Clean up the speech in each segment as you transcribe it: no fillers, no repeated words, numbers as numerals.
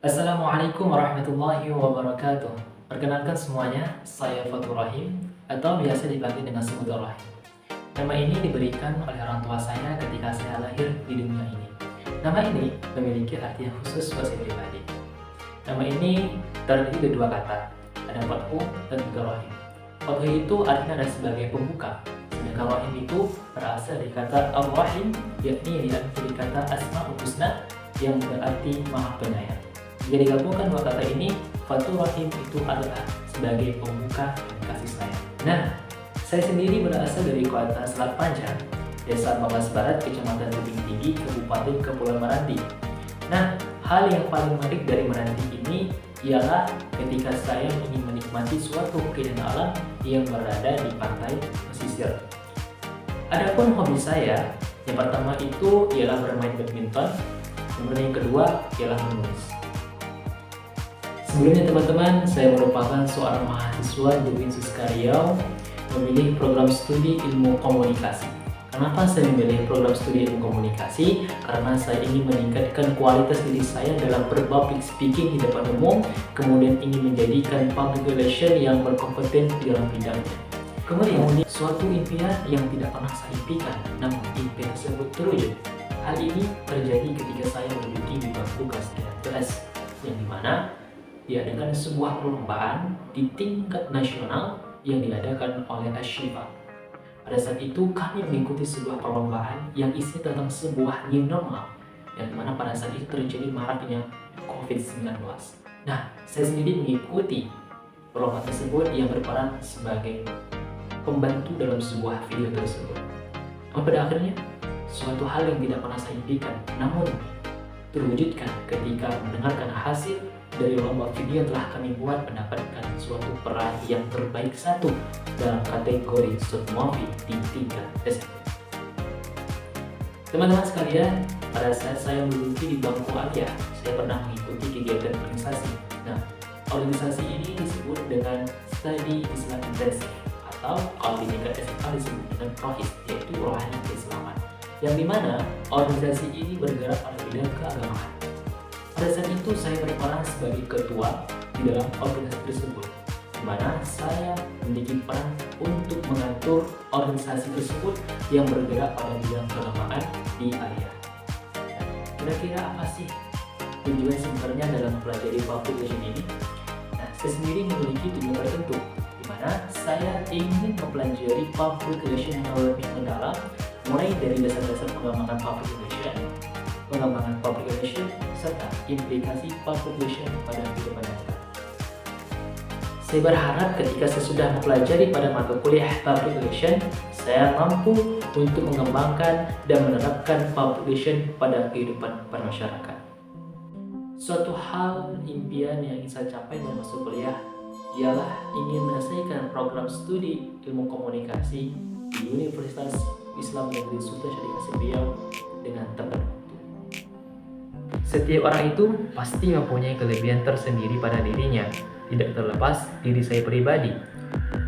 Assalamualaikum warahmatullahi wabarakatuh. Perkenalkan semuanya, saya Fatur Rahim atau biasa dipanggil dengan sebutan Rahim. Nama ini diberikan oleh orang tua saya ketika saya lahir di dunia ini. Nama ini memiliki arti yang khusus buat saya pribadi. Nama ini terdiri dari dua kata, ada Fathu dan juga Rahim. Fathu itu artinya adalah sebagai pembuka, sedangkan Rahim itu berasal dari kata Ar-Rahim, yakni dari kata Asma'ul Husna yang berarti Maha Penyayang. Jika digabungkan dua kata ini, Fatur Rahim itu adalah sebagai pembuka kasih sayang. Nah, saya sendiri berasal dari kota Selat Panjang, Desa Banglas Barat, Kecamatan Tebing Tinggi, Kabupaten Kepulauan Meranti. Nah, hal yang paling menarik dari Meranti ini ialah ketika saya ingin menikmati suatu keindahan alam yang berada di pantai pesisir. Adapun hobi saya, yang pertama itu ialah bermain badminton, kemudian yang kedua ialah menulis. Sebelumnya teman-teman, saya merupakan seorang mahasiswa di Universitas Riau memilih program studi ilmu komunikasi. Kenapa saya memilih program studi ilmu komunikasi? Karena saya ingin meningkatkan kualitas diri saya dalam berpublic speaking di depan umum, kemudian ingin menjadikan public relation yang berkompeten di dalam bidangnya. Kemudian, suatu impian yang tidak pernah saya impikan, namun impian tersebut terwujud. Hal ini terjadi ketika saya menduduki di bangku kelas 11, yang dimana diadakan sebuah perlombaan di tingkat nasional yang diadakan oleh Ashifa. Pada saat itu kami mengikuti sebuah perlombaan yang isinya tentang sebuah new normal, yang dimana pada saat itu terjadi maraknya COVID-19. Nah, saya sendiri mengikuti perlombaan tersebut yang berperan sebagai pembantu dalam sebuah video tersebut. Namun pada akhirnya, suatu hal yang tidak pernah saya impikan, namun terwujudkan ketika mendengarkan hasil dari lomba video yang telah kami buat, mendapatkan suatu peraih yang terbaik satu dalam kategori short movie di tingkat SMP. Teman-teman sekalian, pada saat saya menduduki di bangku aliyah, saya pernah mengikuti kegiatan organisasi. Nah, organisasi ini disebut dengan Study Islam Intensive, atau kalau di tingkat SMA disebut dengan PROHIS, yaitu Rohani Keislaman, yang dimana organisasi ini bergerak pada bidang keagamaan. Pada saat itu saya berperan sebagai ketua di dalam organisasi tersebut, di mana saya memiliki peran untuk mengatur organisasi tersebut yang bergerak pada bidang keagamaan di aliyah. Kira-kira apa sih tujuan sebenarnya dalam mempelajari public relation ini? Nah, saya sendiri memiliki tujuan tertentu, di mana saya ingin mempelajari public relation yang lebih mendalam, mulai dari dasar-dasar pengembangan public relation, serta implikasi public relation pada kehidupan nyata. Saya berharap ketika saya sudah mempelajari pada mata kuliah public relation, saya mampu untuk mengembangkan dan menerapkan public relation pada kehidupan bermasyarakat. Suatu hal impian yang ingin saya capai dalam masa kuliah ialah ingin menyelesaikan program studi ilmu komunikasi di Universitas Islam Negeri Sultan Syarif Riau dengan tepat waktu. Setiap orang itu pasti mempunyai kelebihan tersendiri pada dirinya, tidak terlepas diri saya pribadi.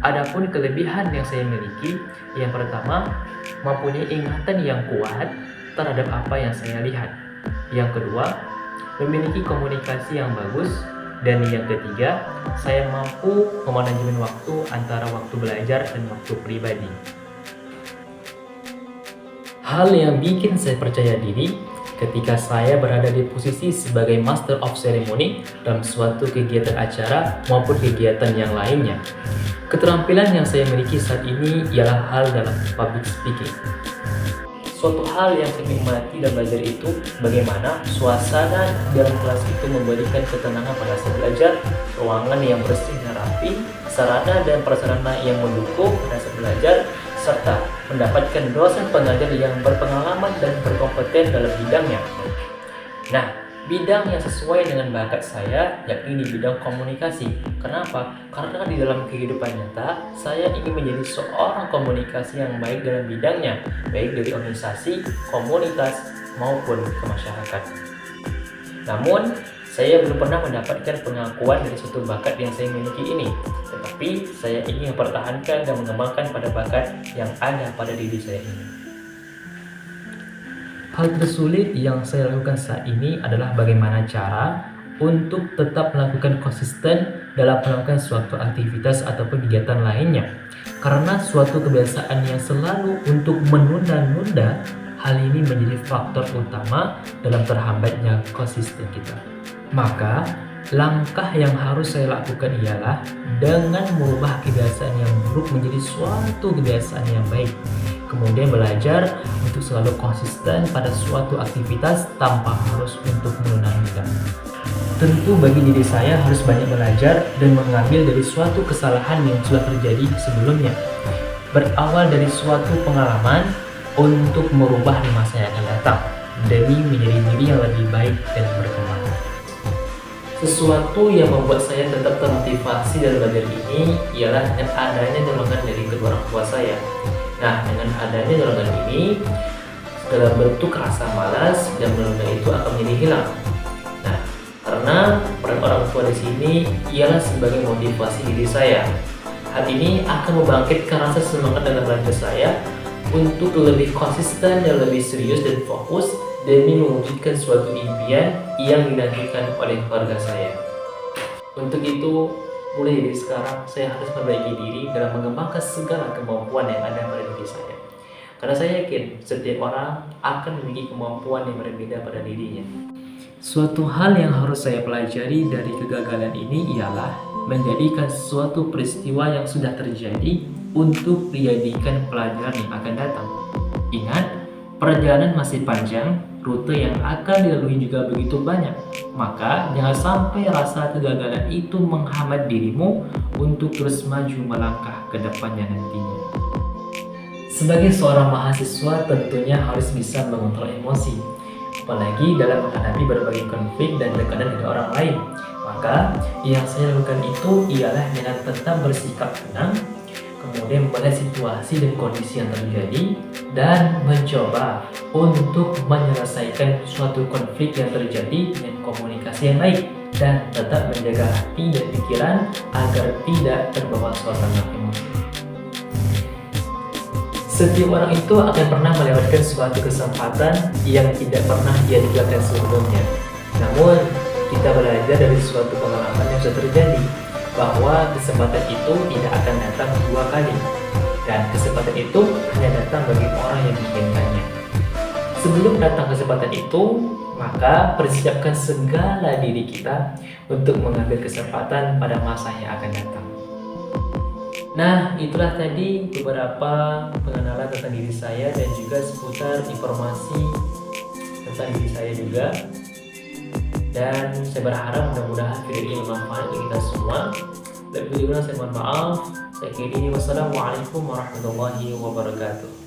Adapun kelebihan yang saya miliki, yang pertama, mempunyai ingatan yang kuat terhadap apa yang saya lihat. Yang kedua, memiliki komunikasi yang bagus. Dan yang ketiga, saya mampu memanajemen waktu antara waktu belajar dan waktu pribadi. Hal yang bikin saya percaya diri ketika saya berada di posisi sebagai Master of Ceremony dalam suatu kegiatan acara maupun kegiatan yang lainnya. Keterampilan yang saya miliki saat ini ialah hal dalam public speaking. Suatu hal yang saya nikmati dan belajar itu bagaimana suasana dalam kelas itu memberikan ketenangan pada saya belajar, ruangan yang bersih dan rapi, sarana dan prasarana yang mendukung pada saya belajar, serta mendapatkan dosen pengajar yang berpengalaman dan berkompeten dalam bidangnya. Nah, bidang yang sesuai dengan bakat saya yakni di bidang komunikasi. Kenapa? Karena di dalam kehidupan nyata, saya ingin menjadi seorang komunikasi yang baik dalam bidangnya, baik dari organisasi, komunitas, maupun ke masyarakat. Namun, saya belum pernah mendapatkan pengakuan dari suatu bakat yang saya miliki ini, tetapi saya ingin mempertahankan dan mengembangkan pada bakat yang ada pada diri saya ini. Hal tersulit yang saya lakukan saat ini adalah bagaimana cara untuk tetap melakukan konsisten dalam melakukan suatu aktivitas ataupun kegiatan lainnya. Karena suatu kebiasaan yang selalu untuk menunda-nunda, hal ini menjadi faktor utama dalam terhambatnya konsisten kita. Maka, langkah yang harus saya lakukan ialah dengan merubah kebiasaan yang buruk menjadi suatu kebiasaan yang baik. Kemudian belajar untuk selalu konsisten pada suatu aktivitas tanpa harus untuk menunda-nunda. Tentu bagi diri saya harus banyak belajar dan mengambil dari suatu kesalahan yang sudah terjadi sebelumnya. Berawal dari suatu pengalaman untuk merubah di masa yang akan datang demi menjadi diri yang lebih baik dan berkembang. Sesuatu yang membuat saya tetap termotivasi dalam belajar ini ialah dengan adanya dorongan dari kedua orang tua saya. Nah, dengan adanya dorongan ini, segala bentuk rasa malas dan menunda itu akan menjadi hilang. Nah, karena peran orang tua di sini ialah sebagai motivasi diri saya. Hal ini akan membangkitkan rasa semangat dalam belajar saya untuk lebih konsisten dan lebih serius dan fokus demi mewujudkan suatu impian yang dinantikan oleh keluarga saya. Untuk itu, mulai dari sekarang saya harus memperbaiki diri dalam mengembangkan segala kemampuan yang ada pada diri saya. Karena saya yakin setiap orang akan memiliki kemampuan yang berbeda pada dirinya. Suatu hal yang harus saya pelajari dari kegagalan ini ialah menjadikan suatu peristiwa yang sudah terjadi untuk dijadikan pelajaran yang akan datang. Ingat, perjalanan masih panjang, rute yang akan dilalui juga begitu banyak. Maka jangan sampai rasa kegagalan itu menghambat dirimu untuk terus maju melangkah ke depannya nantinya. Sebagai seorang mahasiswa tentunya harus bisa mengontrol emosi, apalagi dalam menghadapi berbagai konflik dan tekanan dari orang lain. Maka yang saya lakukan itu ialah dengan tetap bersikap tenang, kemudian melihat situasi dan kondisi yang terjadi, dan mencoba untuk menyelesaikan suatu konflik yang terjadi dengan komunikasi yang baik, dan tetap menjaga hati dan pikiran agar tidak terbawa suasana emosi. Setiap orang itu akan pernah melewatkan suatu kesempatan yang tidak pernah dia dapatkan sebelumnya. Namun, kita belajar dari suatu pengalaman yang sudah terjadi, bahwa kesempatan itu tidak akan datang dua kali, dan kesempatan itu hanya datang bagi orang yang menginginkannya. Sebelum datang kesempatan itu, maka persiapkan segala diri kita untuk mengambil kesempatan pada masa yang akan datang. Nah, itulah tadi beberapa pengenalan tentang diri saya dan juga seputar informasi tentang diri saya juga. Dan saya berharap mudah-mudahan video ini bermanfaat untuk kita semua. Lebih kurang saya mohon maaf. Saya kira ini wassalamualaikum warahmatullahi wabarakatuh.